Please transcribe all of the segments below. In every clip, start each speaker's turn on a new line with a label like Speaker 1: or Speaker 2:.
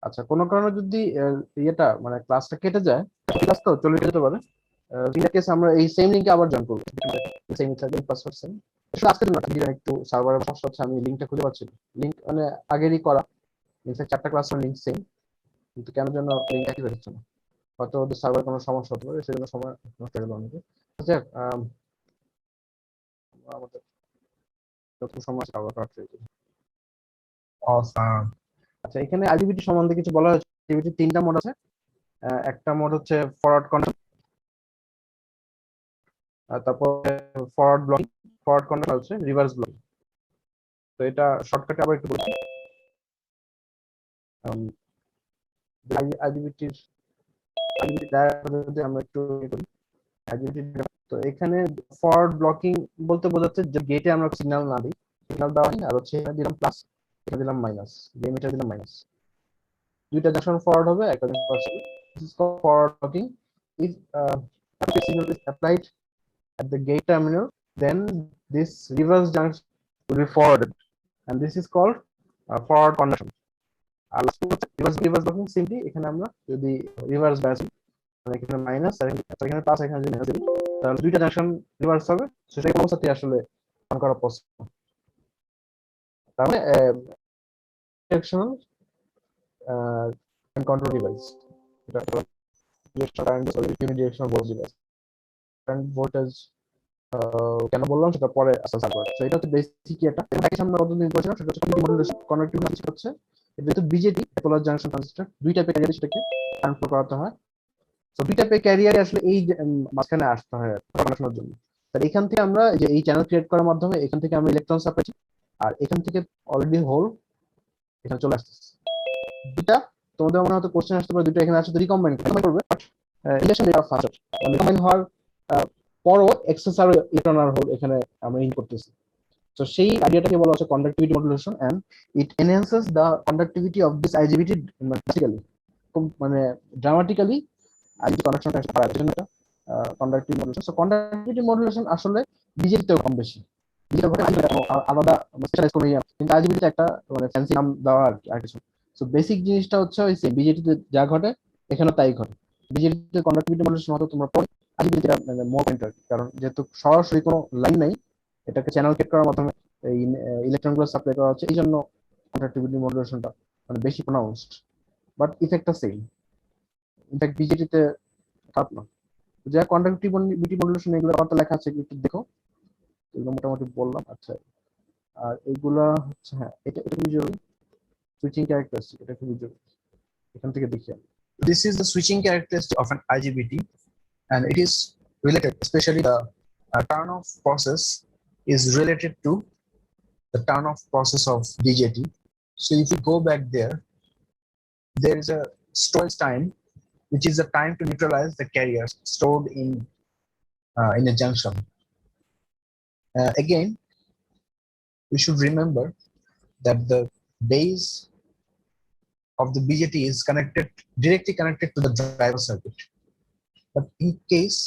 Speaker 1: আচ্ছা, কোনো কারণে যদি ইয়েটা মানে ক্লাসটা কেটে যায়, ক্লাস তো চলে যেতে পারে। ইন কেস আমরা এই সেম লিংকে আবার জয়েন করবো, সেম থাকবে, পাসওয়ার্ড সেম। আজকের জন্য একটু সার্ভারের সমস্যা হচ্ছে, আমি লিংকটা খুঁজে পাচ্ছি না। লিংক মানে আগেরই করা, ইনফ্যাক্ট 4টা ক্লাসের লিংক সেম, কিন্তু কেন যেন লিংক অ্যাক্টিভেট হচ্ছে না। হয়তো ওদের সার্ভার কোনো সমস্যা হতে পারে, সেজন্য সময় নষ্ট হয়ে গেল অনেকে। আচ্ছা, আমাদের যত সময় সার্ভার কাটছে। আচ্ছা, এখানে আইডিবিটি সম্বন্ধে কিছু বলা হয়েছে। আইডিবিটি 3টা মোড আছে। একটা মোড হচ্ছে ফরওয়ার্ড কন্ট্রোল, তারপরে ফরওয়ার্ড ব্লকিং, ফরওয়ার্ড কন্ট্রোল হচ্ছে রিভার্স ব্লকিং। তো এটা শর্টকাটে আবার একটু বলছি। আইডিবিটির যদি আমরা একটু করি, তো এখানে ফরওয়ার্ড ব্লকিং বলতে বোঝাচ্ছে যে গেটে আমরা সিগন্যাল না দিই, সিগন্যাল দেওয়া হয়, আর হচ্ছে এখানে দিলাম প্লাস, এখানে দিলাম মাইনাস, গেমিটার দিলাম মাইনাস, দুইটা জাংশন ফরওয়ার্ড হবে, একটা রিভার্স হবে। This is called forward blocking. If signal is applied at the gate terminal, then this reverse junction will be forwarded, and this is called forward conduction. আর reverse blocking simply এখানে আমরা যদি reverse ব্যাস, মানে এখানে minus আর এখানে plus, এখানে যদি মাইনাস দিই, তাহলে দুইটা জাংশন রিভার্স হবে, সেটা কোনো অবস্থাতেই আসলে অন করা পসিবল। তার মানে ডিরেকশনাল কন্ট্রোল ডিভাইস, এটা ইউনিডিরেকশনাল ডিভাইস। কারেন্ট ভোল্টেজ কেন বললাম সেটা পরে আস্তে আস্তে। এটা হচ্ছে বেসিক এটা। একই সামনে কতদিন পড়ছিলাম, সেটা হচ্ছে মডুলেশন কনেক্টিভিটি হচ্ছে। এটা হচ্ছে বিজেটি পোলার জাংশন ট্রানজিস্টর, দুই টাইপের ক্যারিয়ার সেটাকে ট্রান্সফার করাতে হয়। তো দুই টাইপের ক্যারিয়ারে আসলে এই মাঝখানে আসতে হয় কানেকশনের জন্য। তাহলে এখান থেকে আমরা যে এই চ্যানেল ক্রিয়েট করার মাধ্যমে এখান থেকে আমরা ইলেকট্রন সাপ্লাই, আর এখান থেকে অলরেডি হোল এখানে চলে আসতেছে। দুটা তোমাদের মনে হয়তো কোশ্চেন আসতে পারে, দুটো এখানে আসলে রিকম্বাইন করবে, ইলেকশন ফাস্টার রিকম্বাইন হওয়ার পরও এক্সেস আর ইলেকট্রন আর হোল এখানে আমরা ইন করতেছি। তো সেই আইডিয়াটাকে বলা হচ্ছে conductivity modulation, and it enhances the conductivity of this IGBT dramatically, মানে ড্রামাটিক্যালি আইজি কানেকশনটা বাড়ায় জন্য এটা conductivity modulation. So conductivity modulation আসলে বিজেপিতেও কম বেশি, যেটা ঘটে আলাদা স্পেশালাইজ করে, কিন্তু আইজিবিটিতে একটা মানে ফ্যান্সি নাম দেওয়া আর কিছু। সো বেসিক জিনিসটা হচ্ছে ওই সেম, বিজেপিতে যা ঘটে এখানে তাই ঘটে। বিজেপিতে কন্ডাক্টিভিটি মডুলেশন হয়তো তোমরা পড়ে, আইজিবিটিতে মানে মোর পয়েন্টার, কারণ যেহেতু সরাসরি কোনো লাইন নাই, এটাকে চ্যানেল কেট করার মাধ্যমে এই ইলেকট্রনগুলো সাপ্লাই করা হচ্ছে, এই জন্য কন্ডাক্টিভিটি মডুলেশনটা মানে বেশি প্রোনাউন্সড, বাট ইফেক্টটা সেম। ইনফ্যাক্ট বিজেপিতে খারাপ না। যা কন্ডাক্টিভিটি মডুলেশন এগুলো কথা লেখা আছে, একটু দেখো, এগুলো মোটামুটি বললাম। আচ্ছা, আর এগুলা হচ্ছে, হ্যাঁ এটা এটা খুবই জরুরি, সুইচিং ক্যারেক্টারিস্টিক, এটা খুবই জরুরি, এখান থেকে দেখি আমি।
Speaker 2: This is the switching characteristic of an IGBT, and it is related, especially the turn-off process is related to the turn-off process of BJT. So if you go back there, there is a storage time, which is the time to neutralize the carriers stored in a junction. Again, we should remember that the base of the BJT is directly connected to the driver circuit. But in case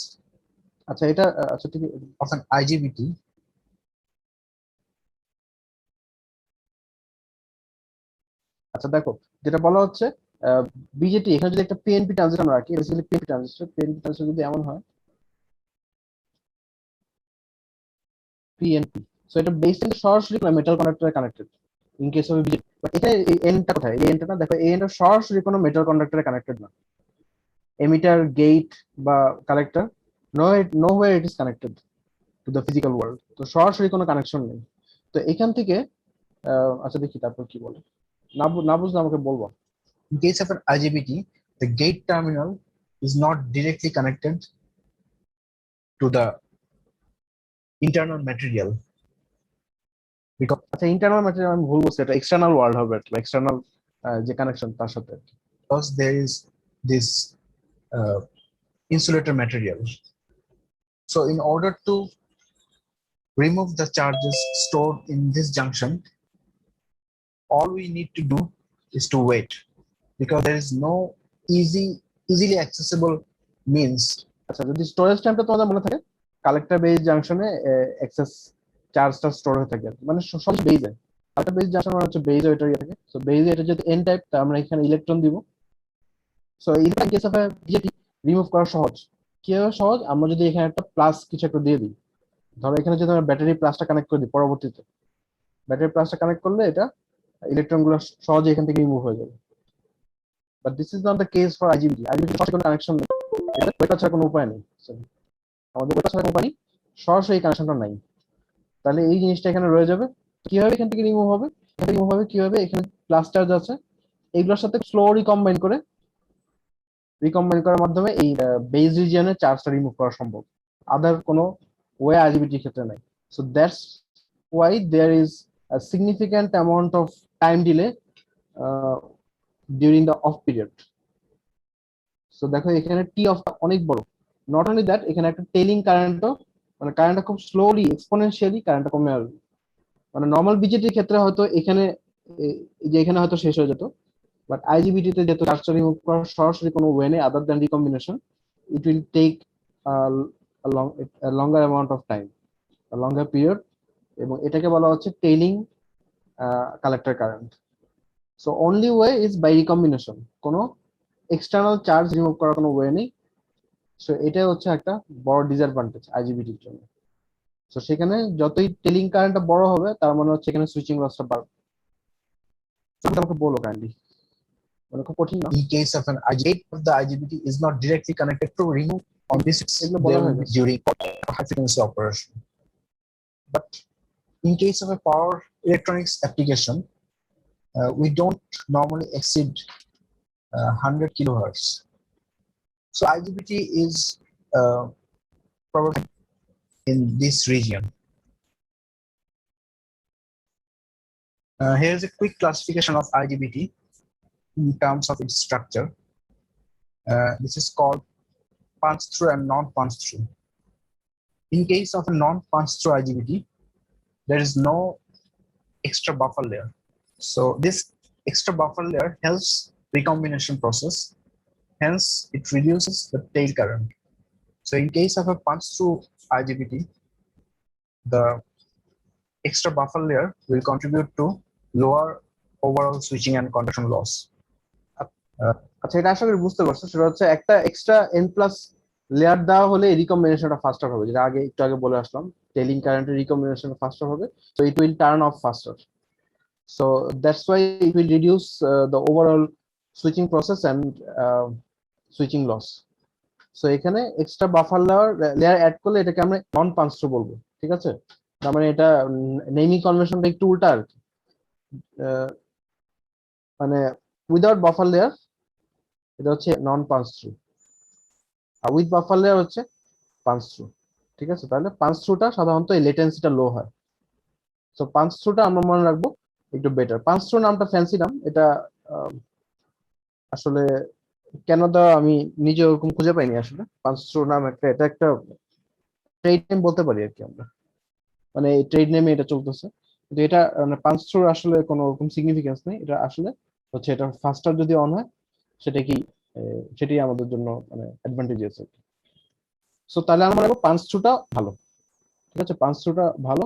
Speaker 1: আচ্ছা এটা আচ্ছা ঠিক
Speaker 2: of an IGBT,
Speaker 1: আচ্ছা দেখো, যেটা বলা হচ্ছে BJD, এখানে যদি একটা পিএনপি ট্রানজিস্টর আমরা রাখি, বেসিক্যালি পিএনপি ট্রানজিস্টর যদি এমন হয় পিএনপি, সো এটা বেসিক্যালি সরাসরি মেটাল কন্ডাক্টরে connected in case of BJT. But এটা এই এন্ডটা কোথায়, এই এন্ডটা দেখো, এই এন্ডটা সরাসরি কোনো মেটাল কন্ডাক্টরে কানেক্টেড না, এমিটার, গেট বা collector, nowhere it is connected to the physical world, তো সরাসরি কোনো কানেকশন নেই। তো এখান থেকে আচ্ছা দেখি তারপর কি বলে, না বুঝলে আমাকে বলবো।
Speaker 2: in case of an IGBT, the gate terminal is not directly connected to the internal material.
Speaker 1: আচ্ছা, ইন্টারনাল ম্যাটেরিয়াল আমি ভুল বলছি, এটা এক্সটার্নাল ওয়ার্ল্ড হবে, এক্সটার্নাল যে কানেকশন তার সাথে।
Speaker 2: Because there is this insulator material. So in order to remove the charges stored in this junction, all we need to do is to wait, because there is no easily accessible means.
Speaker 1: আচ্ছা, যদি storage টাইমটা তোমাদের মনে থাকে, collector base জাংশনে access চার্জটা store হয়ে থাকে, মানে সব বেজে আরেকটা বেস জাংশন মানে হচ্ছে বেজ ওইটার ইয়ে থাকে। সো বেজ এটা যদি এন টাইপ, তা আমরা এখানে ইলেকট্রন দিব। So in case of BJD remove করা সহজ। কিভাবে সহজ? আমরা যদি এখানে একটা প্লাস কিছু একটা দিয়ে দিই, ধরো এখানে যদি আমরা ব্যাটারি প্লাসটা কানেক্ট করে দিই, পরবর্তীতে ব্যাটারি প্লাসটা কানেক্ট করলে এটা ইলেকট্রন গুলো সহজে এখান থেকে রিমুভ হয়ে যাবে। But this is not the case for আইজিবিটি। আইজিবিটি সাথে কোনো কানেকশন নেই, এটা ওয়েটা ছাড়া কোনো উপায় নেই। So, আমাদের ওয়েটা ছাড়া কোনো উপায় নেই, সরাসরি কানেকশনটা নাই। তাহলে এই জিনিসটা এখানে রয়ে যাবে। কিভাবে এখান থেকে রিমুভ হবে? এখান থেকে রিমুভ হবে কিভাবে? এখানে প্লাস চার্জ আছে, এইগুলোর সাথে স্লোলি রিকম্বাইন করার মাধ্যমে এই বেস রিজিয়নের চার্জটা রিমুভ করা সম্ভব। আদার কোনো ওয়ে আরজিবিটির ক্ষেত্রে নাই। So that's why there is a significant amount of time delay during the off period. So দেখো এখানে টি অফটা অনেক বড়। নট অনলি দ্যাট, এখানে একটা টেলিং কারেন্টও, মানে কারেন্টটা খুব স্লোলি এক্সপোনেনশিয়ালি কারেন্টটা কমে আসবে। মানে নর্মাল বিজেটির ক্ষেত্রে হয়তো এখানে এই যে এখানে হয়তো শেষ হয়ে যেত, বাট আইজিবিটিতে যেহেতু চার্জটা রিমুভ করার সরাসরি কোনো ওয়ে নেই other than recombination, it will take a longer amount of time, a longer period, এবং এটাকে বলা হচ্ছে tailing collector current. So only way is by recombination, কোনো এক্সটার্নাল চার্জ রিমুভ করার কোনো ওয়ে নেই। সো এটাই হচ্ছে একটা বড় ডিসঅ্যাডভান্টেজ আইজিবিটির জন্য। সো সেখানে যতই টেলিং কারেন্টটা বড় হবে, তার মানে হচ্ছে এখানে সুইচিং লসটা বাড়বে। আমাকে বলো কাইন্ডলি, মানে খুব কঠিন না,
Speaker 2: In case of an IGBT, the IGBT is not directly connected to remove on this,
Speaker 1: এগুলো বলা
Speaker 2: there
Speaker 1: হয়ে
Speaker 2: will be
Speaker 1: গেছে।
Speaker 2: during high frequency operation. But in case of a power electronics application, we don't normally exceed 100 kilohertz. So IGBT is probably in this region. Here's a quick classification of IGBT in terms of its structure. This is called punch-through and non-punch-through. In case of a non-punch-through IGBT, there is no extra buffer layer. So this extra buffer layer helps recombination process. Hence, it reduces the tail current. So in case of a punch-through IGBT, the extra buffer layer will contribute to lower overall switching and conduction loss.
Speaker 1: আচ্ছা, এটা আশা করি বুঝতে পারছো। সেটা হচ্ছে একটা extra N plus layer দেওয়া হলে রিকম্বিনেশনটা ফাস্টার হবে, যেটা একটু আগে বলে আসলাম, টেলিং কারেন্টের রিকম্বিনেশন ফাস্টার হবে। So it will turn off faster. So that's why it will reduce the overall switching process and switching loss. So এখানে এক্সট্রা বাফার লেয়ার অ্যাড করলে এটাকে আমরা নন পাঞ্চ থ্রু বলবো। ঠিক আছে, তার মানে এটা নেমিং কনভেনশনটা একটু উল্টা আর কি। মানে উইদাউট বাফার লেয়ার এটা হচ্ছে নন পাঞ্চ থ্রু, আর উইথ বাফার লেয়ার হচ্ছে পাঞ্চ থ্রু। ঠিক আছে, তাহলে পাঞ্চ থ্রুটা সাধারণত এই লেটেন্সিটা লো হয়। সো পাঞ্চ থ্রুটা আমরা মনে রাখবো একটু বেটার। পাঞ্চ থ্রু নামটা ফ্যান্সি নাম, এটা আসলে কেন দেওয়া আমি নিজে ওরকম খুঁজে পাইনি আসলে। পাঞ্চ থ্রু নাম একটা, এটা একটা ট্রেড নেম বলতে পারি আর কি আমরা, মানে এই ট্রেড নেমে এটা চলতেছে। কিন্তু এটা মানে পাঞ্চ থ্রুর আসলে কোনো রকম সিগনিফিকেন্স নেই। এটা আসলে হচ্ছে এটা ফাস্টার যদি অন হয় সেটা কি সেটাই আমাদের জন্য মানে অ্যাডভান্টেজেস আর কি। সো তাহলে আমরা মনে করবো পাঞ্চ থ্রুটা ভালো। ঠিক আছে, পাঞ্চ থ্রুটা ভালো।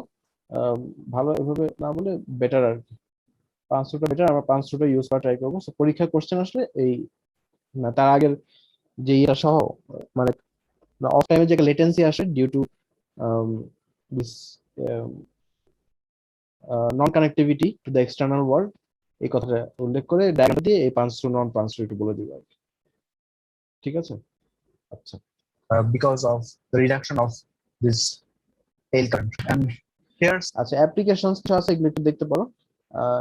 Speaker 1: ভালো এভাবে না বলে বেটার আর কি। পাঞ্চ থ্রুটা বেটার, আমরা পাঞ্চ থ্রুটা ইউজ করা ট্রাই করবো। সো পরীক্ষার কোশ্চেন আসলে এই না তার আগের যে ইয়েটা সহ, মানে অফ টাইমে যে লেটেন্সি আসে due to this non connectivity to the external world, এই কথাটা উল্লেখ করে ডায়াগ্রাম দিয়ে এই punch through non punch through একটু বলে দিব আর কি। ঠিক আছে, আচ্ছা।
Speaker 2: Because of the reduction of this tail current. And here's
Speaker 1: আচ্ছা, অ্যাপ্লিকেশনস আছে, এগুলো একটু দেখতে পারো।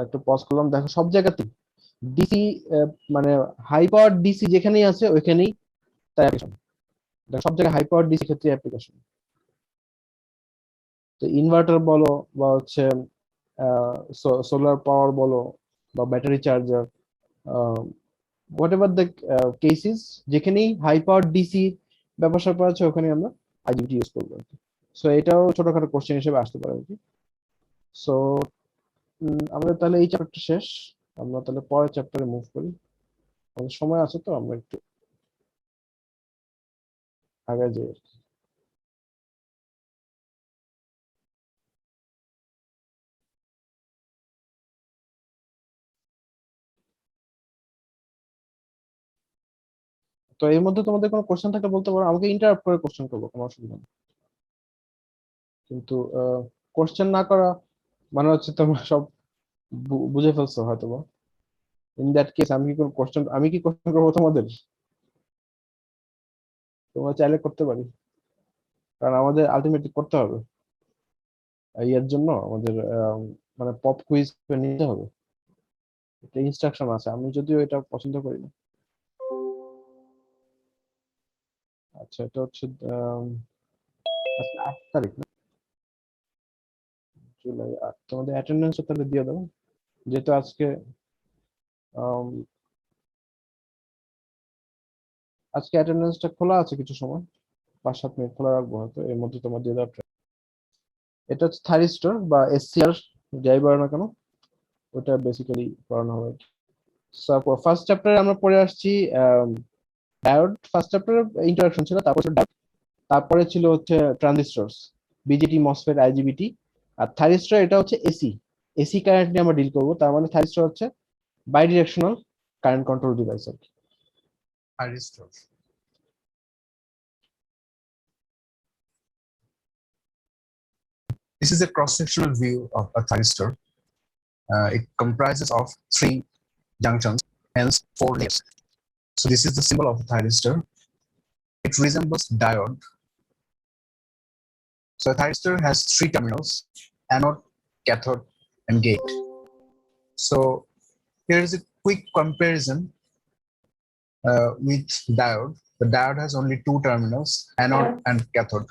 Speaker 1: একটু পজ করলাম, দেখো সব জায়গাতেই ডিসি, মানে হাই পাওয়ার ডিসি যেখানেই আছে ওইখানেই তার অ্যাপ্লিকেশন। সব জায়গায় হাই পাওয়ার ডিসি ক্ষেত্রে অ্যাপ্লিকেশন। তো ইনভার্টার বলো বা হচ্ছে সোলার পাওয়ার বলো বা battery charger, whatever the cases, যেখানেই হাই পাওয়ার ডিসি ব্যবসা করা আছে ওখানে আমরা আইজিবিটি ইউজ করবো আর কি। সো এটাও ছোটখাটো কোশ্চেন হিসেবে আসতে পারে আর কি। সো আমাদের তাহলে এই চ্যাপ্টারটা শেষ, আমরা তাহলে পরের চ্যাপ্টারে মুভ করি। আমাদের সময় আছে তো, আমরা একটু আগে যাই। তো এর মধ্যে তোমাদের কোনো কোশ্চেন থাকলে বলতে পারো, আমাকে ইন্টারাপ্ট করে কোশ্চেন করবো, কোনো অসুবিধা নেই। কিন্তু কোশ্চেন না করা মানে হচ্ছে তোমরা সব বুঝে ফেলছো হয়তো বা। ইন দ্যাট কেস আমি কি কোশ্চেন করবো তোমাদের? তোমরা চাইলে করতে পারি, কারণ আমাদের আলটিমেটলি করতে হবে। এর জন্য আমাদের মানে পপ কুইজ নিতে হবে, একটা ইনস্ট্রাকশন আছে, আমি যদিও এটা পছন্দ করি না। আচ্ছা, এটা হচ্ছে আজকে 8 তারিখ না? জুলাই 8। তোমাদের অ্যাটেন্ডেন্স তাহলে দিয়ে দাও, যেহেতু আম, আজকে অ্যাটেন্ডেন্সটা খোলা আছে কিছু সময়, 5-7 মিনিট খোলা রাখবো হয়তো, এর মধ্যে তোমার দিয়ে দেওয়া try। এটা হচ্ছে থাইরিস্টর বা এসসিআর, যাই বলো না কেন, ওটা বেসিক্যালি পড়ানো হবে। ফার্স্ট চ্যাপ্টারে আমরা পড়ে আসছি ডায়োড, ফার্স্ট চ্যাপ্টারে ইন্ট্রোডাকশন ছিল, তারপর ছিল diode, তারপরে ছিল হচ্ছে ট্রানজিস্টরস, বিজেটি, মসফেট, আইজিবিটি। আর থাইরিস্টর এটা হচ্ছে এসি, এসি কারেন্ট নিয়ে আমরা ডিল করবো। তার মানে থাইরিস্টর হচ্ছে bidirectional current control device আর কি।
Speaker 2: Thyristor. This is a cross-sectional view of a thyristor. It comprises of 3 junctions, hence 4 layers. So this is the symbol of a thyristor. It resembles diode. So a thyristor has 3 terminals: anode, cathode, and gate. So here is a quick comparison with diode. The diode has only 2 terminals, anode and cathode.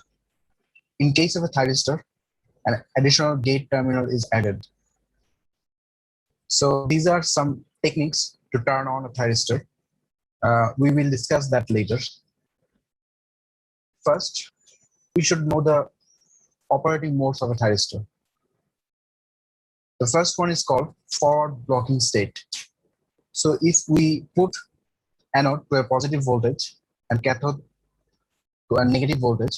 Speaker 2: In case of a thyristor, an additional gate terminal is added. So these are some techniques to turn on a thyristor. We will discuss that later. First, we should know the operating modes of a thyristor. The first one is called forward blocking state. So if we put anode to a positive voltage and cathode to a negative voltage,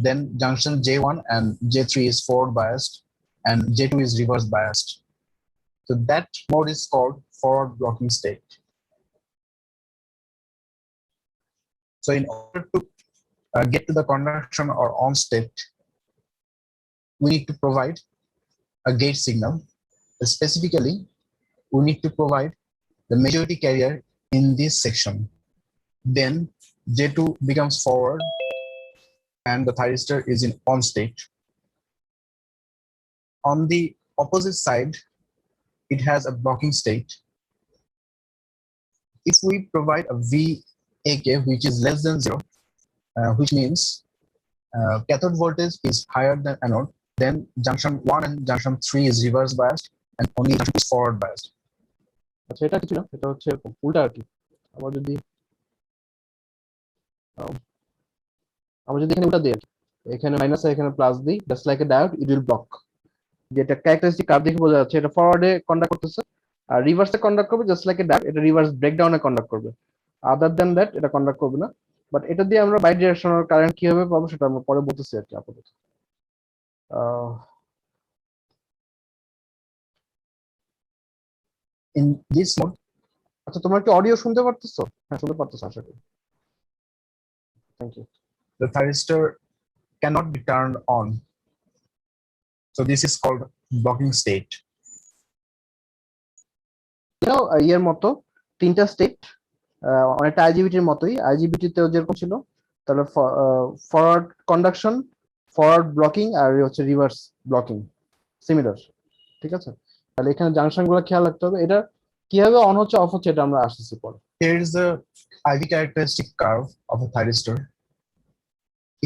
Speaker 2: then junction J1 and J3 is forward biased and J2 is reverse biased. So that mode is called forward blocking state. So in order to get to the conduction or on state, we need to provide a gate signal. Specifically, we need to provide the majority carrier in this section. Then J2 becomes forward and the thyristor is in on state. On the opposite side, it has a blocking state. If we provide a VAK which is less than 0, which means cathode voltage is higher than anode, then junction 1 and junction 3 is reverse biased and only junction is forward biased.
Speaker 1: আচ্ছা, এটা কিছু না, এটা হচ্ছে এরকম উল্টা আর কি। আমরা যদি এখানে উল্টা দিই, এখানে মাইনাস আর এখানে প্লাস দিই, just like a diode it will block. যেটা ক্যারেক্টারিস্টিক কার্ভ দেখে বোঝা যাচ্ছে, এটা ফরওয়ার্ডে কন্ডাক্ট করতেছে আর রিভার্সে কন্ডাক্ট করবে, জাস্ট লাইক এ ডায়োড, এটা রিভার্স ব্রেকডাউনে কন্ডাক্ট করবে। আদার দ্যান দ্যাট এটা কন্ডাক্ট করবে না। বাট এটা দিয়ে আমরা বাই ডিরেকশনাল কারেন্ট কিভাবে পাবো সেটা আমরা পরে বলতেছি আর কি আপাতত।
Speaker 2: In this mode,
Speaker 1: আচ্ছা, তোমরা কি অডিও শুনতে পারতেছো? হ্যাঁ, শুনতে পারতেছো আশা করি। Thank you.
Speaker 2: the thyristor cannot be turned on. So this is called blocking state.
Speaker 1: ইয়ের মতো 3টা স্টেট, অনেকটা আইজিবিটির মতোই। আইজিবিটিতেও যেরকম ছিল, তাহলে ফরওয়ার্ড কন্ডাকশন, ফরওয়ার্ড ব্লকিং আর হচ্ছে রিভার্স ব্লকিং, সিমিলার। ঠিক আছে, তাহলে এখানে জাংশন গুলো খেয়াল রাখতে হবে। এটা কিভাবে অন হচ্ছে অফ হচ্ছে এটা আমরা আসতেছি পরে।
Speaker 2: Here is the IV characteristic curve of a thyristor.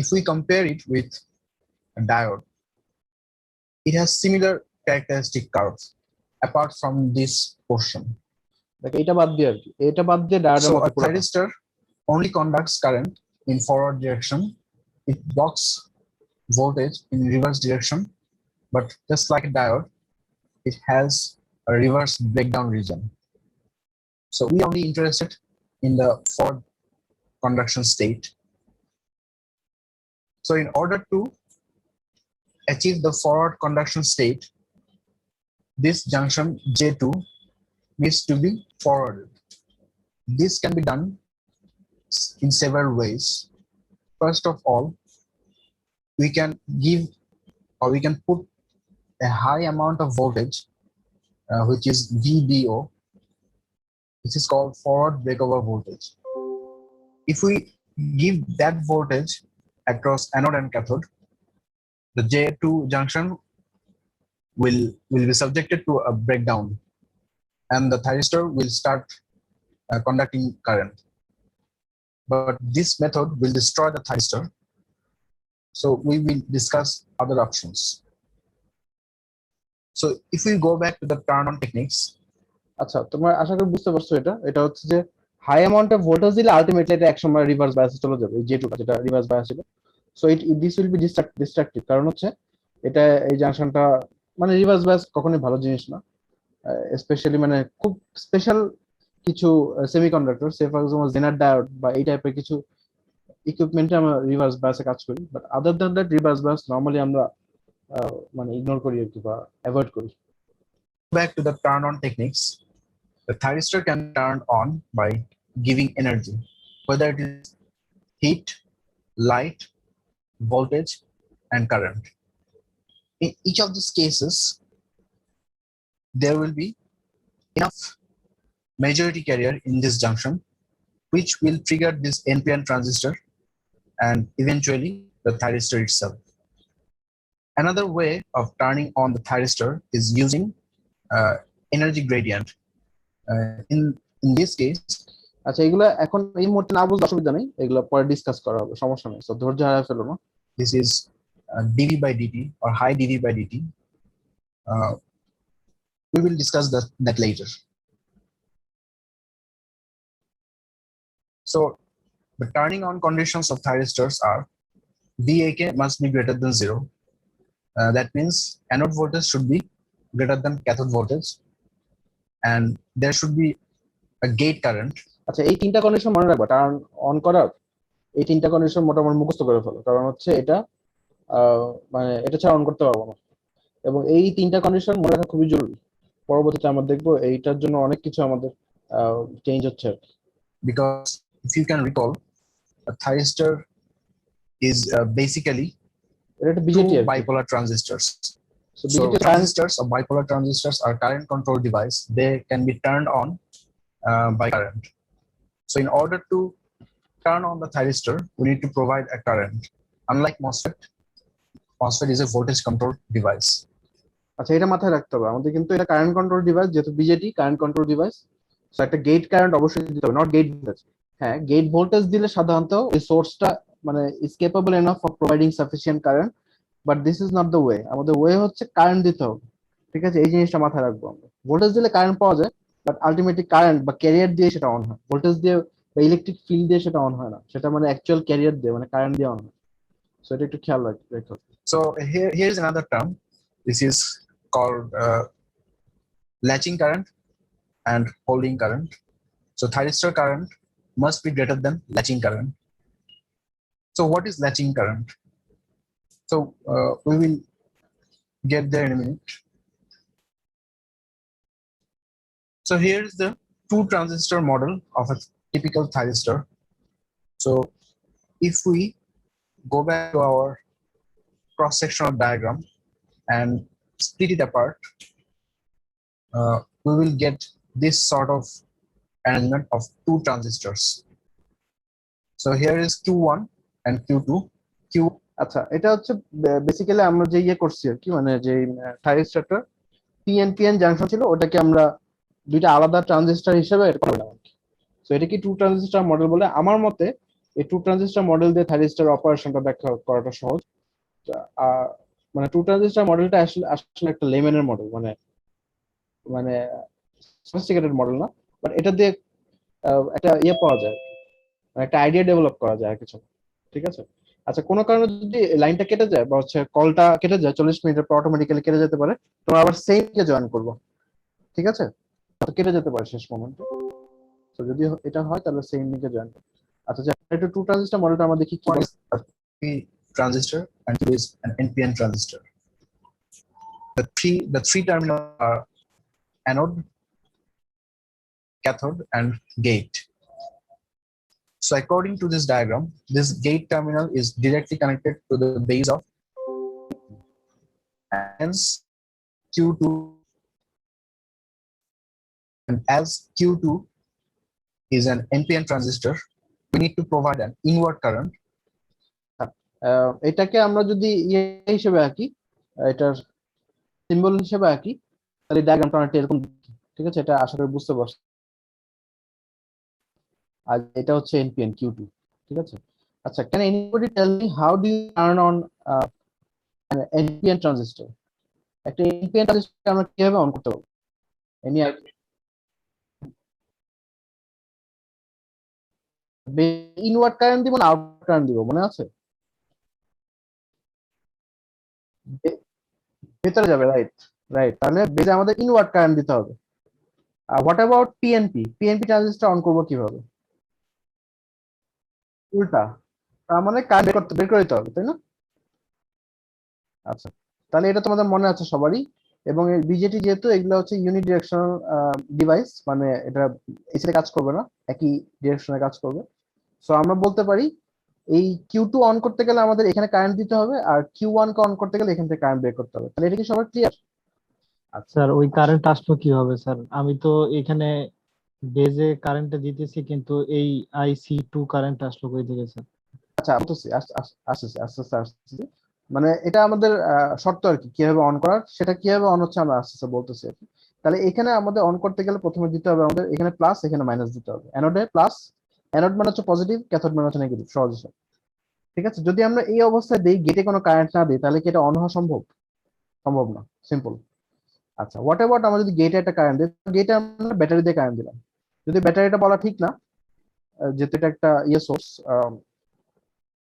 Speaker 2: If we compare it with a diode, it has similar characteristic curves apart from this portion.
Speaker 1: দেখো, এটা বাদ দিয়ে আর কি, এটা বাদ দিয়ে ডায়োডের
Speaker 2: So
Speaker 1: মতো
Speaker 2: a thyristor only conducts current in forward direction. It blocks voltage in reverse direction, but just like a diode, it has a reverse breakdown region. So we are only interested in the forward conduction state. So in order to achieve the forward conduction state, this junction J2 needs to be forwarded. This can be done in several ways. First of all, we can give or we can put a high amount of voltage, which is VDO, which is called forward breakover voltage. If we give that voltage across anode and cathode, the J2 junction will be subjected to a breakdown, and the thyristor will start conducting current. But this method will destroy the thyristor. So we will discuss other options. So if we go back to the turn-on techniques,
Speaker 1: আচ্ছা, তোমরা আশা করি বুঝতে পারছো। এটা হচ্ছে যে high amount of voltage দিলে ultimately এটা একসময় রিভার্স বায়াসে চলে যাবে, যে টুটা যেটা রিভার্স বায়াস ছিল। So this will be destructive, কারণ হচ্ছে এটা এই জাংশনটা মানে রিভার্স বায়াস কখনোই ভালো জিনিস না, স্পেশালি মানে খুব স্পেশাল কিছু semiconductor, say for example zener diode বা এই টাইপের কিছু ইকুইপমেন্টে আমরা রিভার্স বায়াসে কাজ করি। But other than that reverse bias normally আমরা মানে ইগনোর করি আর কি, বা অ্যাভয়েড করি।
Speaker 2: back to the turn-on techniques, the thyristor can turn on by giving energy, whether it is heat, light, voltage, and current. In each of these cases, there will be enough majority carrier in this junction, which will trigger this NPN transistor and eventually the thyristor itself. Another way of turning on the thyristor is using energy gradient. In this case,
Speaker 1: আচ্ছা, এগুলো এখন এই মুহূর্তে না বুঝলে অসুবিধা নেই, এগুলো পরে ডিসকাস করা হবে, সমস্যা নেই। সো ধৈর্য হারায় ফেলো না।
Speaker 2: this is dV by dt or high dV by dt. We will discuss that later. So the turning on conditions of thyristors are VAK must be greater than 0. That means anode voltage should be greater than cathode voltage, and there should be a gate current.
Speaker 1: আচ্ছা, এই তিনটা condition মনে রাখবা turn on করার। এই তিনটা condition মোটামুটি মুখস্থ করে ফেলো, কারণ হচ্ছে এটা মানে এটা ছাড়া অন করতে পারবো না। এবং এই তিনটা কন্ডিশন মনে রাখা খুবই জরুরি। পরবর্তীতে আমরা দেখবো এইটার জন্য অনেক কিছু আমাদের চেঞ্জ হচ্ছে।
Speaker 2: Because if you can recall, a thyristor is basically
Speaker 1: এটা একটা
Speaker 2: two
Speaker 1: বিজেটি আর কি।
Speaker 2: bipolar transistors.
Speaker 1: So
Speaker 2: So
Speaker 1: BJT
Speaker 2: transistors or bipolar transistors are current control device. They can be turned on by current. So in order to turn on the thyristor, we need to provide a current. Unlike MOSFET, MOSFET is a voltage control device.
Speaker 1: আচ্ছা, এটা মাথায় রাখতে হবে আমাদের, কিন্তু এটা current control device, যেহেতু BJD current control device. So একটা গেট কারেন্ট অবশ্যই দিতে হবে, নট গেট ভোল্টেজ। হ্যাঁ, গেট ভোল্টেজ দিলে সাধারণত এই সোর্সটা মানে is capable enough of providing sufficient current, but this is not the way. আমাদের ওয়ে হচ্ছে কারেন্ট দিতে হবে, ঠিক আছে? এই জিনিসটা মাথায় রাখবো আমরা। ভোল্টেজ দিলে কারেন্ট পাওয়া যায়, বাট আলটিমেটলি কারেন্ট বা ক্যারিয়ার দিয়ে সেটা অন হয়। ভোল্টেজ দিয়ে বা ইলেকট্রিক ফিল্ড দিয়ে সেটা অন হয় না, সেটা মানে অ্যাকচুয়াল ক্যারিয়ার দিয়ে মানে কারেন্ট দিয়ে অন হয়। সো এটা একটু খেয়াল রাখতে হবে।
Speaker 2: So here is another term. This is called latching current and holding current. So thyristor current must be greater than latching current. So what is latching current? So we will get there in a minute. So here is the two transistor model of a typical thyristor. So if we go back to our cross-sectional diagram and split it apart, we will get this sort of arrangement of two transistors. So here is Q1 and Q2.
Speaker 1: আচ্ছা, এটা হচ্ছে basically আমরা যে ইয়ে করছি আর কি, মানে যে থাইরিস্টরটা পিএনপিএন জাংশন ছিল, ওটাকে আমরা দুইটা আলাদা ট্রানজিস্টর হিসেবে এটা করলাম। সো এটা কি টু ট্রানজিস্টর মডেল বলে? আমার মতে এই টু ট্রানজিস্টর মডেল দিয়ে থাইরিস্টর অপারেশনটা ব্যাখ্যা করাটা সহজ। মানে টু ট্রানজিস্টর মডেলটা আসলে একটা লেমেনের মডেল, মানে মানে সফিস্টিকেটেড মডেল না, বাট এটা দিয়ে একটা ইয়ে পাওয়া যায়, মানে একটা আইডিয়া ডেভেলপ করা যায় কিছু, ঠিক আছে? আচ্ছা, কোনো কারণে যদি লাইনটা কেটে যায় বা হচ্ছে কলটা কেটে যায় 40 মিনিটের পর, অটোমেটিক্যালি কেটে যেতে পারে, তোমরা আবার সেম কে জয়েন করবো, ঠিক আছে? তো কেটে যেতে পারে শেষ মোমেন্টে। তো যদি এটা হয় তাহলে সেম নিকে জয়েন করো। আচ্ছা, এটা টু ট্রানজিস্টর মডেলটা আমরা দেখি কি
Speaker 2: One is a P transistor and two is an NPN transistor. The three terminals are anode, cathode, and gate. So according to this diagram, this gate terminal is directly connected to the base of, hence Q2, and as Q2 is an NPN transistor, we need to provide an inward current.
Speaker 1: এটাকে আমরা যদি ইয়ে হিসেবে আঁকি, এটার symbol হিসেবে আঁকি, তাহলে ডায়াগ্রামটা অনেকটা এরকম, ঠিক আছে? এটা আশা করি বুঝতে পারছি। আর এটা হচ্ছে এনপিএন কিউ2, ঠিক আছে? আচ্ছা, can anybody tell me how do you turn on NPN transistor? একটা এনপিএন ট্রানজিস্টর আমরা কিভাবে অন করতে পারবো? এনি ইনওয়ার্ড কারেন্ট দিব না আউটওয়ার্ড কারেন্ট দিব, মনে আছে? ভেতরে যাবে, রাইট রাইট। তাহলে বেজে আমাদের ইনওয়ার্ড কারেন্ট দিতে হবে। What about PNP? PNP transistor on করবো কিভাবে? উল্টা, তার মানে কারেন্ট বের করে দিতে হবে, তাই না? আচ্ছা, তাহলে এটা তোমাদের মনে আছে সবারই। এবং এই বিজেটি যেহেতু এগুলো হচ্ছে ইউনি ডিরেকশনাল ডিভাইস, মানে এটা এসিতে কাজ করবে না, একই ডিরেকশনে কাজ করবে। সো আমরা বলতে পারি এই কিউ2 অন করতে গেলে আমাদের এখানে কারেন্ট দিতে হবে, আর কিউ1 কে অন করতে গেলে এখান থেকে কারেন্ট বের করতে হবে। তাহলে এটা কি সবার ক্লিয়ার? আচ্ছা
Speaker 3: স্যার ওই কারেন্ট আসলো কিভাবে স্যার? আমি তো এখানে বেজে কারেন্টটা দিতেছি, কিন্তু এই IC2 কারেন্ট আসলো কই থেকে স্যার?
Speaker 1: আচ্ছা, বলতেছি, আস্তে আস্তে আসতেছি। মানে এটা আমাদের শর্ত আর কি, কিভাবে অন করার, সেটা কিভাবে অন হচ্ছে আমরা আস্তে আস্তে বলতেছি আর কি। তাহলে এখানে আমাদের অন করতে গেলে প্রথমে দিতে হবে আমাদের এখানে প্লাস, এখানে মাইনাস দিতে হবে। অ্যানোডে প্লাস, অ্যানোড মানে হচ্ছে পজিটিভ, ক্যাথোড মানে হচ্ছে নেগেটিভ, সহজ হিসাব। ঠিক আছে, যদি আমরা এই অবস্থায় দিই, গেটে কোনো কারেন্ট না দিই, তাহলে কি এটা অন হওয়া সম্ভব? সম্ভব না, সিম্পল। আচ্ছা, হোয়াট অ্যাবাউট আমরা যদি গেটে একটা কারেন্ট দিই, গেটে আমরা ব্যাটারি দিয়ে কারেন্ট দিলাম। যদি ব্যাটারিটা বলা ঠিক না, যেহেতু এটা একটা ইয়ে সোর্স,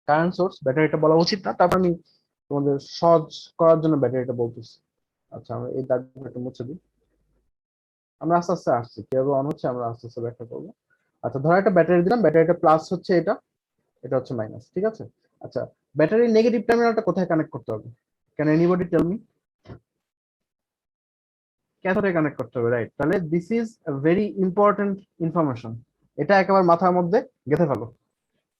Speaker 1: কারেন্ট সোর্স, ব্যাটারিটা বলা উচিত না। তারপর আমি তোমাদের সহজ করার জন্য ব্যাটারিটা বলতেছি। আচ্ছা, আমরা এই দাগটা একটু মুছে দিই। আমরা আস্তে আস্তে আসছি, কিভাবে অন হচ্ছে আমরা আস্তে আস্তে ব্যাখ্যা করবো। আচ্ছা, ধরো একটা ব্যাটারি দিলাম, ব্যাটারিটা প্লাস হচ্ছে এটা, এটা হচ্ছে মাইনাস, ঠিক আছে? আচ্ছা, ব্যাটারির নেগেটিভ টার্মিনালটা কোথায় কানেক্ট করতে হবে? Can anybody tell me? ক্যাথোডে কানেক্ট করতে হবে, রাইট। তাহলে this is very important information, এটা একেবারে মাথার মধ্যে গেঁথে ফেলো।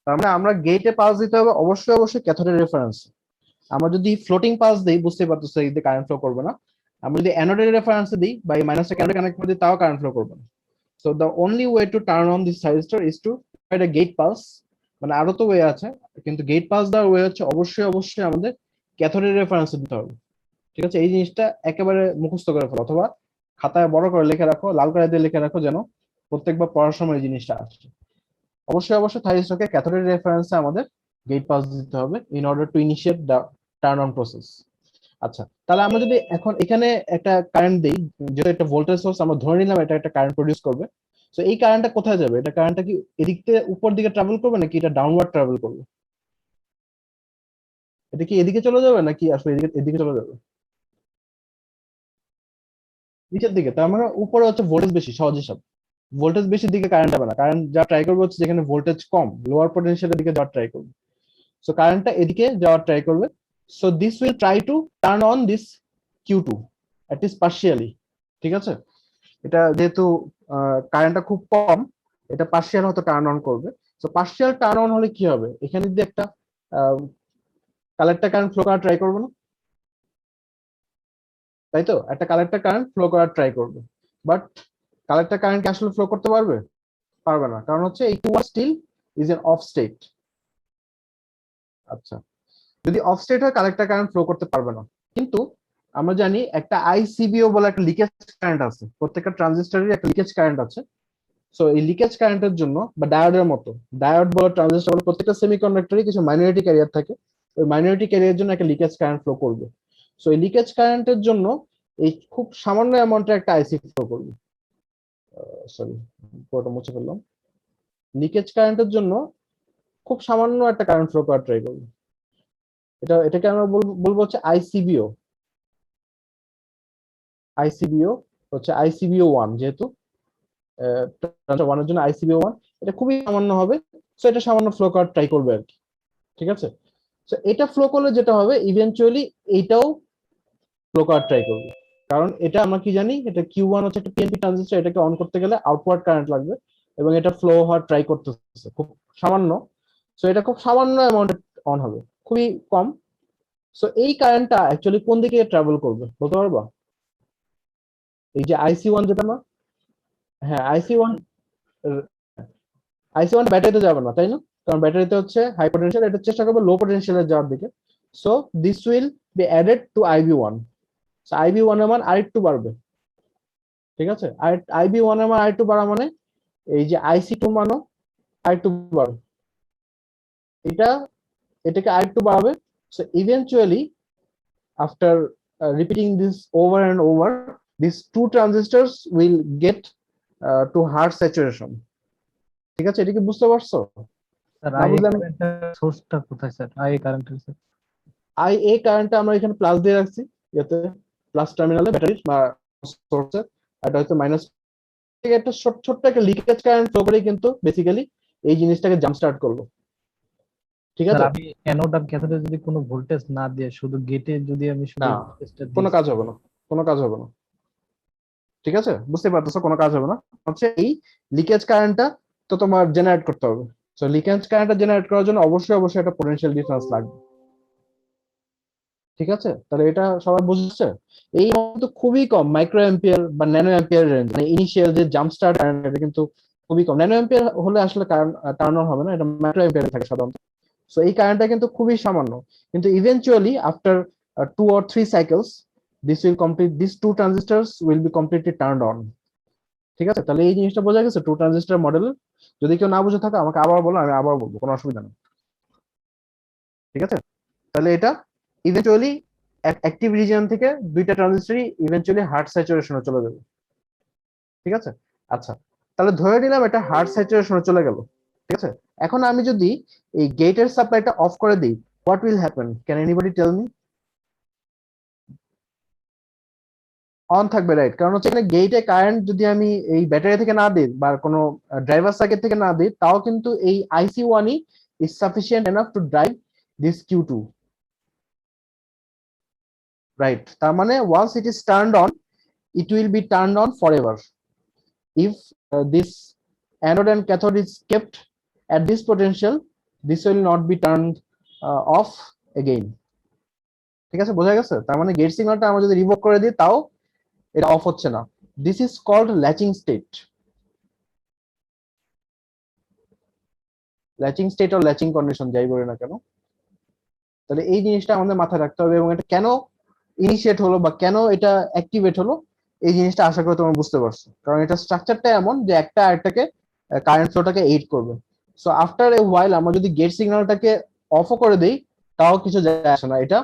Speaker 1: তার মানে আমরা গেটে পাস দিতে হবে অবশ্যই অবশ্যই ক্যাথোডের রেফারেন্স। আমরা যদি ফ্লোটিং পাস দিই, বুঝতে পারতেছো এই কারেন্ট ফ্লো করবে না। আমরা যদি অ্যানোডের রেফারেন্সে দিই বা এই মাইনাসটা ক্যানোডে কানেক্ট করে দিই, তাও কারেন্ট ফ্লো করবে না। So the only way to turn on this thyristor is to provide a gate pulse. মানে আরো তো ওয়ে আছে, কিন্তু গেট পালস দেওয়ার ওয়ে হচ্ছে অবশ্যই অবশ্যই আমাদের ক্যাথোডের রেফারেন্সে দিতে হবে। ঠিক আছে, এই জিনিসটা একেবারে মুখস্থ করে ফেলো, অথবা খাতায় বড় করে লিখে রাখো, লাল কালি দিয়ে লিখে রাখো, যেন প্রত্যেকবার পড়ার সময় এই জিনিসটা আসে। অবশ্যই অবশ্যই থাইরিস্টরকে ক্যাথোডের রেফারেন্সে আমাদের গেট পাস দিতে হবে in order to initiate the turn on process. আচ্ছা, তাহলে আমরা যদি এখন এখানে একটা কারেন্ট দিই, যেটা একটা ভোল্টেজ সোর্স, আমরা ধরে নিলাম এটা একটা কারেন্ট প্রডিউস করবে। সো এই কারেন্টটা কোথায় যাবে? এটা কারেন্টটা কি এদিক থেকে উপর দিকে ট্রাভেল করবে, নাকি এটা ডাউনওয়ার্ড ট্রাভেল করবে? এটা কি এদিকে চলে যাবে, নাকি আসলে এদিকে চলে যাবে? নিচের দিকে। তার মানে উপরে হচ্ছে ভোল্টেজ বেশি, সহজ হিসাব। ভোল্টেজ বেশির দিকে কারেন্ট যাবে না, কারেন্ট যা ট্রাই করবে হচ্ছে যেখানে ভোল্টেজ কম, লোয়ার পটেনশিয়ালের দিকে যাওয়ার ট্রাই করবে। সো কারেন্টটা এদিকে যাওয়ার ট্রাই করবে। So this will try to turn on this Q two at least partially. ঠিক আছে, এটা যেহেতু কারেন্টটা খুব কম, এটা পার্শিয়াল হয়তো টার্ন অন করবে। সো পার্শিয়াল টার্ন অন হলে কি হবে? এখানে যদি একটা কালেক্টর কারেন্ট ফ্লো করার ট্রাই করবে না, তাই তো? একটা কালেক্টর কারেন্ট ফ্লো করার ট্রাই করবে, বাট কালেক্টর কারেন্ট কি আসলে ফ্লো করতে পারবে? পারবে না, কারণ হচ্ছে এই Q one still is an off state. আচ্ছা, যদি অফ স্টেট হয় কালেক্টর কারেন্ট ফ্লো করতে পারবে না। কিন্তু আমরা জানি একটা আইসিবিও বলে একটা লিকেজ কারেন্ট আছে, প্রত্যেকটা ট্রানজিস্টরের একটা লিকেজ কারেন্ট আছে। সো এই লিকেজ কারেন্টের জন্য, বা ডায়োডের মতো, ডায়োড বলে ট্রানজিস্টর বলে, প্রত্যেকটা সেমিকন্ডাক্টরে কিছু মাইনরিটি ক্যারিয়ার থাকে। ওই মাইনরিটি ক্যারিয়ার জন্য একটা লিকেজ কারেন্ট ফ্লো করবে। সো এই লিকেজ কারেন্টের জন্য এই খুব সামান্য অ্যামাউন্টের একটা আইসি ফ্লো করবে। সরি, পুরোটা মুছে ফেললাম। লিকেজ কারেন্টের জন্য খুব সামান্য একটা কারেন্ট ফ্লো করার ট্রাই করবে। এটাকে আমরা বলবো হচ্ছে আইসিবিও। আইসিবিও হচ্ছে আইসিবিও 1, যেহেতু ওয়ানের জন্য আইসিবিও 1, এটা খুবই সামান্য হবে। সো এটা সামান্য ফ্লো করার ট্রাই করবে আর কি। ঠিক আছে, সো এটা ফ্লো করলে যেটা হবে, ইভেনচুয়ালি এইটাও ফ্লো করার ট্রাই করবে। কারণ এটা আমরা কি জানি, এটা কিউ1 হচ্ছে একটা পিএনপি ট্রানজিস্টর, এটাকে অন করতে গেলে আউটওয়ার্ড কারেন্ট লাগবে, এবং এটা ফ্লো হওয়ার ট্রাই করতেছে খুব সামান্য, সো এটা খুব সামান্য অ্যামাউন্টে অন হবে, খুবই কম। সো এই কারেন্টটা অ্যাকচুয়ালি কোন দিকে ট্রাভেল করবে বলতে পারবা? এই যে IC1 যেটা না, হ্যাঁ আইসি ওয়ান ব্যাটারিতে যাবে না, তাই না? কারণ ব্যাটারিতে হচ্ছে হাই পটেনশিয়াল, এটা চেষ্টা করবে লো পটেনশিয়ালে যাওয়ার দিকে। So this will be added to IB1। IB1 এর মান আরেকটু বাড়বে, ঠিক আছে? আর IB1 এর মান আরেকটু বাড়া মানে এই যে IC2 মানও আরেকটু বাড়বে, এটা এটাকে আরেকটু বাড়াবে। So eventually after repeating this over and over, these two transistors will get to hard saturation। ঠিক আছে, এটা কি বুঝতে পারছো?
Speaker 3: স্যার
Speaker 1: না
Speaker 3: আই
Speaker 1: বুঝলে আমি
Speaker 3: কারেন্টের সোর্সটা কোথায় স্যার? আই কারেন্টের স্যার
Speaker 1: এই কারেন্টটা আমরা এখানে প্লাস দিয়ে রাখছি, যাতে প্লাস টার্মিনালে ব্যাটারির বা সোর্সের, এটা হচ্ছে মাইনাস থেকে একটা ছোট্ট একটা লিকেজ কারেন্ট ফ্লো করে কিন্তু বেসিক্যালি এই জিনিসটাকে জাম্প স্টার্ট করলো, ঠিক
Speaker 3: স্যার
Speaker 1: আছে?
Speaker 3: আমি অ্যানোড আর ক্যাথোডে যদি কোনো ভোল্টেজ না দিয়ে শুধু গেটে যদি আমি শুধু
Speaker 1: না,
Speaker 3: ভোল্টেজটা
Speaker 1: কোনো
Speaker 3: দিই,
Speaker 1: কাজ হবে না, কোনো কাজ হবে না, ঠিক আছে? বুঝতে পারতেছো, কোনো কাজ হবে না। হচ্ছে এই লিকেজ কারেন্টটা তো তোমার জেনারেট করতে হবে। সো লিকেজ কারেন্টটা জেনারেট করার জন্য অবশ্যই একটা পোটেনশিয়াল ডিফারেন্স লাগবে, ঠিক আছে? তাহলে এটা সবাই বুঝছে। এই কিন্তু খুবই কম, মাইক্রো অ্যাম্পিয়ার বা ন্যানো অ্যাম্পিয়ার রেঞ্জ, মানে ইনিশিয়াল যে জাম্প স্টার্ট কারেন্ট এটা কিন্তু খুবই কম। ন্যানো অ্যাম্পিয়ার হলে আসলে টার্ন অন হবে না, এটা মাইক্রো অ্যাম্পিয়ারে থাকে সাধারণত। সো এই কারেন্টটা কিন্তু খুবই সামান্য, কিন্তু eventually after 2 or 3 cycles this two transistors will be completely turned on. ঠিক আছে, তাহলে এই জিনিসটা বোঝা গেছে টু ট্রানজিস্টার মডেল। যদি কেউ না বুঝে থাকে আমাকে আবার বলো, আমি আবার বলবো, কোনো অসুবিধা নেই, ঠিক আছে? তাহলে এটা ইভেন্চুয়ালি অ্যাক্টিভ রিজিয়ন থেকে দুইটা ট্রানজিস্টরই ইভেন্চুয়ালি হার্ড স্যাচুরেশনে চলে যাবে, ঠিক আছে? আচ্ছা, তাহলে ধরে নিলাম এটা হার্ড স্যাচুরেশনে চলে গেল, ঠিক আছে? এখন আমি যদি এই গেটের সাপ্লাইটা অফ করে দিই, what will happen? Can anybody tell me? On থাকবে, রাইট? কারণ হচ্ছে এখানে গেটে কারেন্ট যদি আমি এই ব্যাটারি থেকে না দিই বা কোনো ড্রাইভার সার্কিট থেকে না দিই, তাও কিন্তু এই IC1ই is sufficient enough to drive this Q2, right? তার মানে once it is turned on, it will be turned on forever. If this anode and cathode is kept at this potential, this will not be turned off again। ঠিক আছে, বোঝা গেছে? তার মানে gate সিগন্যালটা আমরা যদি রিভোক করে দিই তাও এটা অফ হচ্ছে না। This is called latching state. Latching state আর ল্যাচিং কন্ডিশন যাই বলি না কেন, তাহলে এই জিনিসটা আমাদের মাথায় রাখতে হবে। এবং এটা কেন ইনিশিয়েট হলো বা কেন এটা অ্যাক্টিভেট হলো, এই জিনিসটা আশা করি তোমরা বুঝতে পারছো। কারণ এটা স্ট্রাকচারটা এমন যে একটা আরেকটাকে কারেন্ট ফ্লোটাকে এইড করবে। সো আফটার এ হোয়াইল আমরা যদি গেট সিগন্যালটাকে অফও করে দেই তাও কিছু যায় আসে না, এটা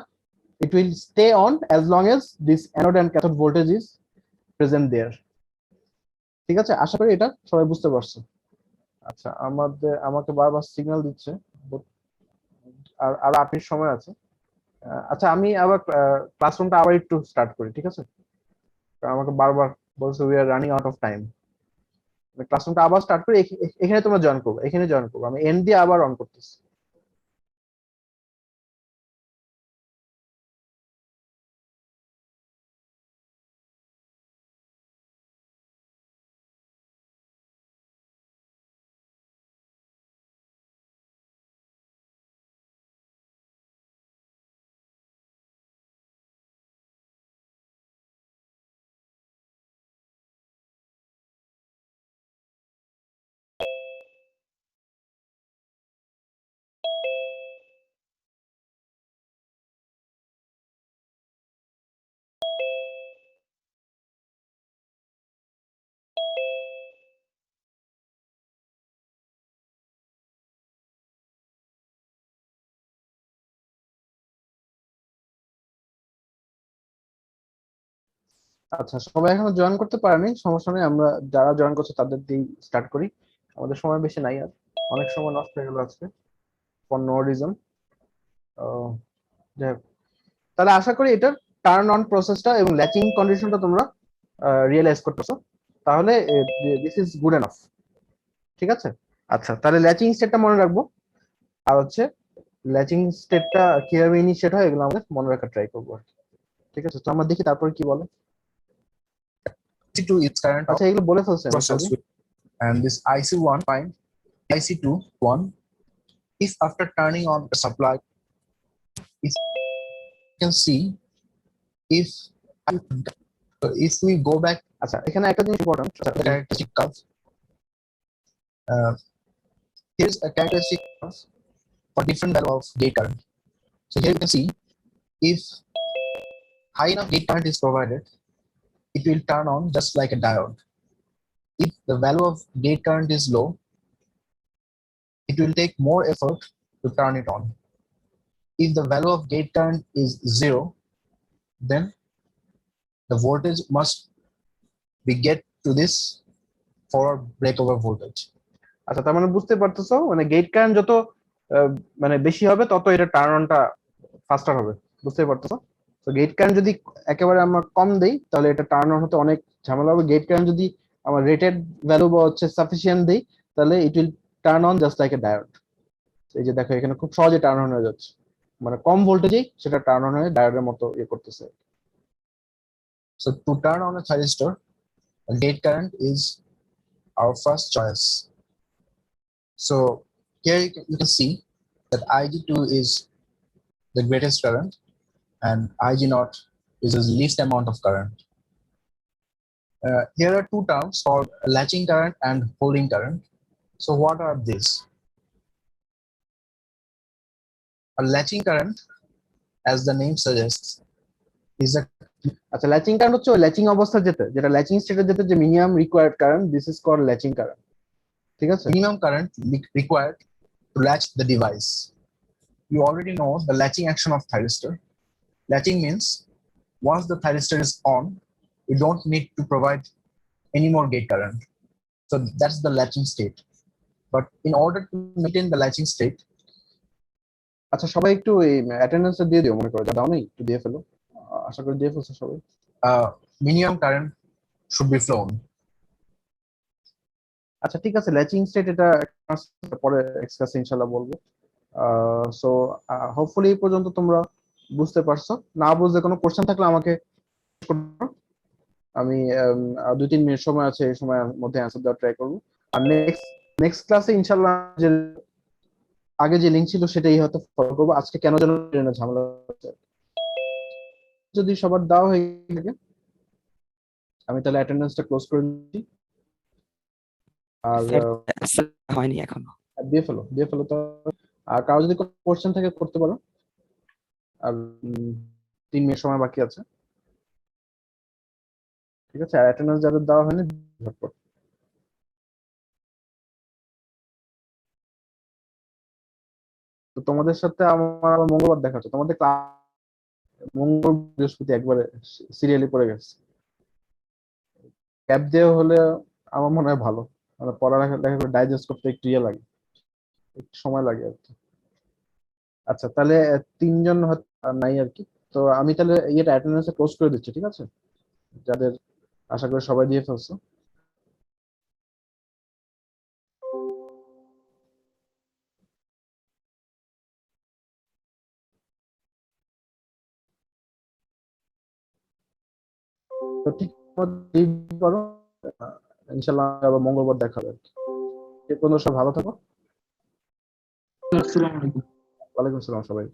Speaker 1: it will stay on as long as this anode and cathode voltage is present there. ঠিক আছে, আশা করি এটা সবাই বুঝতে পারছো। আচ্ছা, আমাকে বারবার সিগন্যাল দিচ্ছে, আর আরো 8 মিনিট সময় আছে। আচ্ছা, আমি আবার ক্লাসরুমটা আবার একটু স্টার্ট করি, ঠিক আছে? কারণ আমাকে বারবার বলছে we are running out of time. ক্লাসরুমটা আবার স্টার্ট করি, এখানে তোমরা জয়েন করবে, এখানে জয়েন করবো, আমি এন্ড দিয়ে আবার অন করতেছি। আচ্ছা, সবাই এখনো জয়েন করতে পারেনি, সমস্যা নেই, আমরা যারা জয়েন করছে তাদের দিয়ে স্টার্ট করি। আমাদের সময় বেশি নাই আর, অনেক সময় নষ্ট হয়ে গেল আজকে ফর নো রিজন। যাই হোক, তাহলে আশা করি এটার টার্ন অন প্রসেসটা এবং ল্যাচিং কন্ডিশনটা তোমরা রিয়েলাইজ করতেছো। তাহলে দিস ইজ গুড এনাফ, ঠিক আছে? আচ্ছা, তাহলে ল্যাচিং স্টেটটা মনে রাখবো, আর হচ্ছে ল্যাচিং স্টেটটা কিভাবে ইনিশিয়েট হয় এগুলো আমাদের মনে রাখার ট্রাই করবো আর কি। ঠিক আছে, তো আমরা দেখি তারপরে কি বলে।
Speaker 2: IC2 is current of
Speaker 1: আচ্ছা, এগুলো বলে ফেলছেন
Speaker 2: process
Speaker 1: সবই।
Speaker 2: and this IC1 find IC2 1 if after turning on the supply, if you can see, if if we go back
Speaker 1: আচ্ছা এখানে একটা জিনিস important
Speaker 2: the characteristic curve, uh, here's a characteristic curve for different value of gate current. So here you can see, if high enough gate current is provided, it will turn on just like a diode. If the value of gate current is low, it will take more effort to turn it on. If the value of gate current is zero, then the voltage must be get to this forward breakover voltage.
Speaker 1: আচ্ছা তার মানে বুঝতে পারতেছো মানে gate current যত মানে বেশি হবে তত এটা টার্ন অনটা ফাস্টার হবে, বুঝতে পারতেছো? তো গেট কারেন্ট যদি একেবারে আমরা কম দেই তাহলে এটা টার্ন অন হতে অনেক ঝামেলা হবে। গেট কারেন্ট যদি আমার রেটেড ভ্যালু বা হচ্ছে সাফিসিয়েন্ট দেই তাহলে ইট will turn on just like a diode. এই যে দেখো এখানে খুব সহজে টার্ন অন হয়ে যাচ্ছে, মানে কম ভোল্টেজেই সেটা টার্ন অন হয়ে ডায়োডের মতো ইয়ে করতেছে।
Speaker 2: So to turn on a thyristor, a gate current is our first choice. So here you can see that IG2 is the greatest current and IG0 is the least amount of current. Here are two terms called latching current and holding current. So what are these? A latching current, as the name suggests, is a
Speaker 1: আচ্ছা latching current হচ্ছে ওই latching অবস্থা যেটা latching স্টেটে যেতে যে minimum required current, this is called latching current, ঠিক আছে?
Speaker 2: minimum current required to latch the device. You already know the latching action of thyristor. Latching means once the thyristor is on, you don't need to provide any more gate current. So that's the latching state. But in order to maintain the latching state,
Speaker 1: আচ্ছা সবাই একটু এই অ্যাটেন্ডেন্সটা দিয়ে দিও, মনে করো যা দাও নেই একটু দিয়ে ফেলো। আশা করি দিয়ে ফেলছো সবাই।
Speaker 2: minimum current should be flown.
Speaker 1: আচ্ছা ঠিক আছে, ল্যাচিং স্টেট এটা পরে এক্সকাস ইনশাআল্লাহ বলবো। সো হোপফুলি এই পর্যন্ত তোমরা বুঝতে পারছো। না বুঝতে কোনো কোশ্চেন থাকলে আমাকে করো। আমি 2-3 মিনিট সময় আছে, এই সময়ের মধ্যে অ্যান্সার দেওয়ার ট্রাই করবো। আর নেক্সট ক্লাসে ইনশাআল্লাহ যে আগে যে লিংক ছিল সেটাই হয়তো ফলো করবো। আজকে কেন যেন ট্রেনে ঝামেলা হচ্ছে, যদি সবার দেওয়া হয়ে থাকে আমি তাহলে অ্যাটেন্ডেন্সটা ক্লোজ করে দিচ্ছি। আর
Speaker 4: হয়নি এখনো।
Speaker 1: দিয়ে ফেলো তো। আর কারো যদি কোনো কোশ্চেন থাকে করতে পারো। আর 3 মিনিট সময় বাকি আছে, ঠিক আছে? আর অ্যাটেন্ডেন্স যাদের দেওয়া হয়নি ঝটপট। তো তোমাদের সাথে আমার আবার মঙ্গলবার দেখা হচ্ছে। তোমাদের মঙ্গল বৃহস্পতি একবারে সিরিয়ালি পড়ে গেছে। ক্যাপ দেওয়া হলে আমার মনে হয় ভালো, মানে পড়ালেখা ডাইজেস্ট করতে একটু ইয়ে লাগে, একটু সময় লাগে আর কি। আচ্ছা তাহলে 3 জন আর নাই আর কি। তো আমি তাহলে ইয়েটা অ্যাটেন্ডেন্সে ক্লোজ করে দিচ্ছি, ঠিক আছে? যাদের আশা করি সবাই দিয়ে ফেলছো। তো ঠিক করো, ইনশাল্লাহ আবার মঙ্গলবার দেখা হবে আর কি। এ পর্যন্ত সব ভালো থাকো।
Speaker 5: আসসালামু আলাইকুম।
Speaker 1: ওয়ালাইকুম আসসালাম সবাই।